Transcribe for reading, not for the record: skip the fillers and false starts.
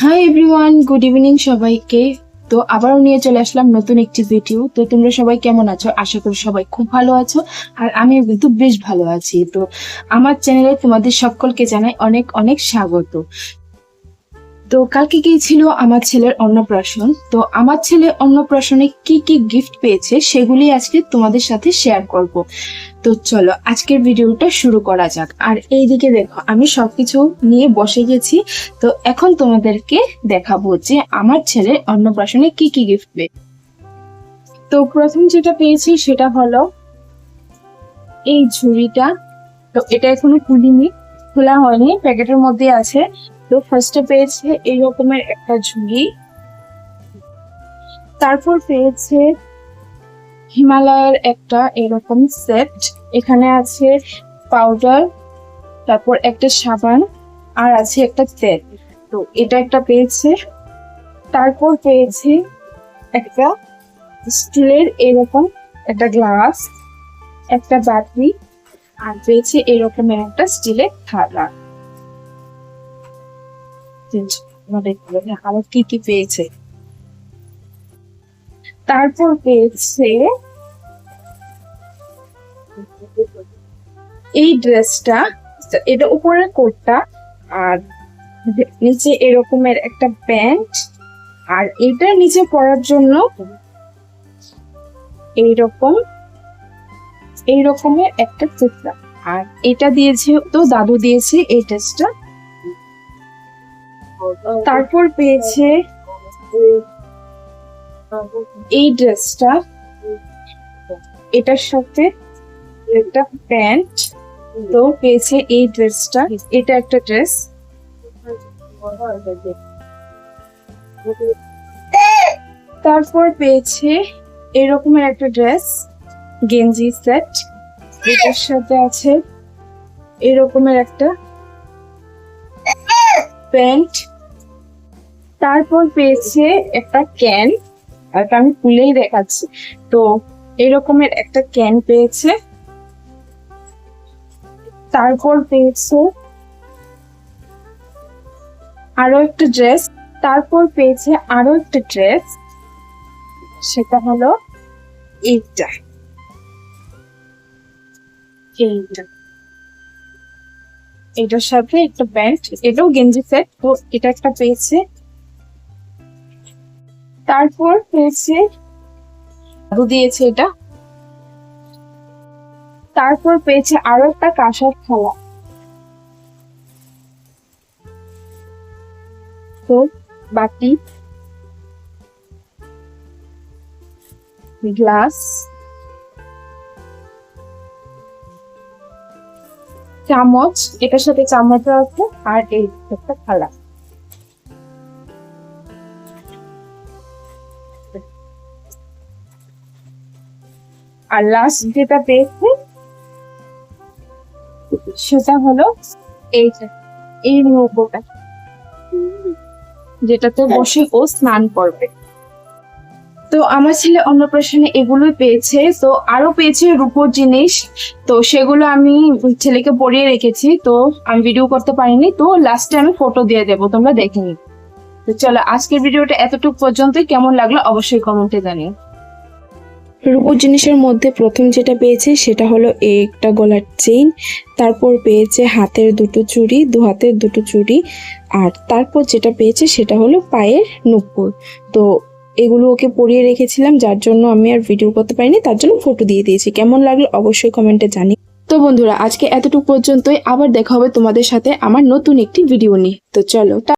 Hi everyone, good evening সবাইকে। তো আবারও নিয়ে চলে আসলাম নতুন একটি ভিডিও। তো তোমরা সবাই কেমন আছো? আশা করি সবাই খুব ভালো আছো, আর আমিও কিন্তু বেশ ভালো আছি। তো আমার চ্যানেলে তোমাদের সকলকে জানাই অনেক অনেক স্বাগত। তো কালকে গিয়েছিল আমার ছেলের অন্নপ্রাশন। তো আমার ছেলে অন্নপ্রাশনে কি কি গিফট পেয়েছে সেগুলি আজকে তোমাদের সাথে শেয়ার করব। তো চলো আজকের ভিডিওটা শুরু করা যাক। আর এইদিকে দেখো, আমি সবকিছু নিয়ে বসে গেছি। তো এখন তোমাদেরকে দেখাবো যে আমার ছেলে অন্নপ্রাশনে কি কি গিফট পেয়ে। তো প্রথম যেটা পেয়েছি সেটা হলো এই ঝুড়িটা। তো এটা এখনো খুলিনি, খোলা হয়নি, প্যাকেটের মধ্যে আছে। তো ফার্স্টে পেয়েছে এই রকমের একটা ঝুড়ি। তারপর পেয়েছে হিমালয়ের একটা এরকম সেট। এখানে আছে পাউডার, তারপর একটা সাবান, আর আছে একটা তেল। তো এটা একটা পেয়েছে। তারপর পেয়েছে একটা স্টিলের এরকম একটা গ্লাস, একটা বাটি, আর পেয়েছে এরকমের একটা স্টিলের থালা। আরো কি কি পেয়েছে। তারপর পেয়েছে এই ড্রেসটা, এটা উপরের কোটটা, আর নিচে এরকমের একটা প্যান্ট, আর এটা নিচে পরার জন্য এইরকমের একটা চিত্রা। আর এটা দিয়েছে তো দাদু দিয়েছে এই ড্রেসটা। তারপর পেয়েছে এই ড্রেসটা, এটার সাথে একটা প্যান্ট। তো পেয়েছে এই ড্রেসটা, এটা একটা ড্রেস। তারপর পেয়েছে এরকমের একটা ড্রেস, গেঞ্জি সেট। এটার সাথে আছে এরকমের একটা প্যান্ট। তারপর পেয়েছে একটা ক্যান, আর আমি খুলেই দেখাচ্ছি। তো এরকমের একটা ক্যান পেয়েছে। তারপর পেয়েছে আরো একটা ড্রেস। তারপর পেয়েছে আরো একটা ড্রেস, সেটা হলো এইটা। এটার সাথে একটা প্যান্ট, এটাও গেঞ্জি সেট। তো এটা একটা পেয়েছে। তারপর পেয়েছে দাদু দিয়েছে এটা। তারপর পেয়েছে আরো একটা কাঁসার থালা। তো বাটি, গ্লাস, চামচ, এটার সাথে চামচও আছে, আর এই একটা থালা। আর লাস্ট যেটা পেয়েছে সেটা হলো এইটা, এই নৌকোটা, যেটাতে বসে ও স্নান করবে। তো আমার ছেলে অন্নপ্রাশনে এগুলোই পেয়েছে। তো আরো পেয়েছে রূপোর জিনিস। তো সেগুলো আমি ছেলেকে পরিয়ে রেখেছি, তো আমি ভিডিও করতে পারিনি। তো লাস্টে আমি ফটো দিয়ে দেবো, তোমরা দেখে নিও। তো চলো আজকের ভিডিওটা এতটুকু পর্যন্তই। কেমন লাগলো অবশ্যই কমেন্টে জানিও। রূপোর জিনিসের মধ্যে প্রথম যেটা পেয়েছে সেটা হলো একটা গলার চেইন। তারপর পেয়েছে হাতের দুটো চুড়ি, দু হাতের দুটো চুড়ি। আর তারপর যেটা পেয়েছে সেটা হলো পায়ের নূপুর। তো এগুলো ওকে পরিয়ে রেখেছিলাম, যার জন্য আমি আর ভিডিও করতে পারিনি, তার জন্য ফটো দিয়ে দিয়েছি। কেমন লাগলো অবশ্যই কমেন্টে জানি। তো বন্ধুরা আজকে এতটুকু পর্যন্তই। আবার দেখা হবে তোমাদের সাথে আমার নতুন একটি ভিডিও নিয়ে। তো চলো।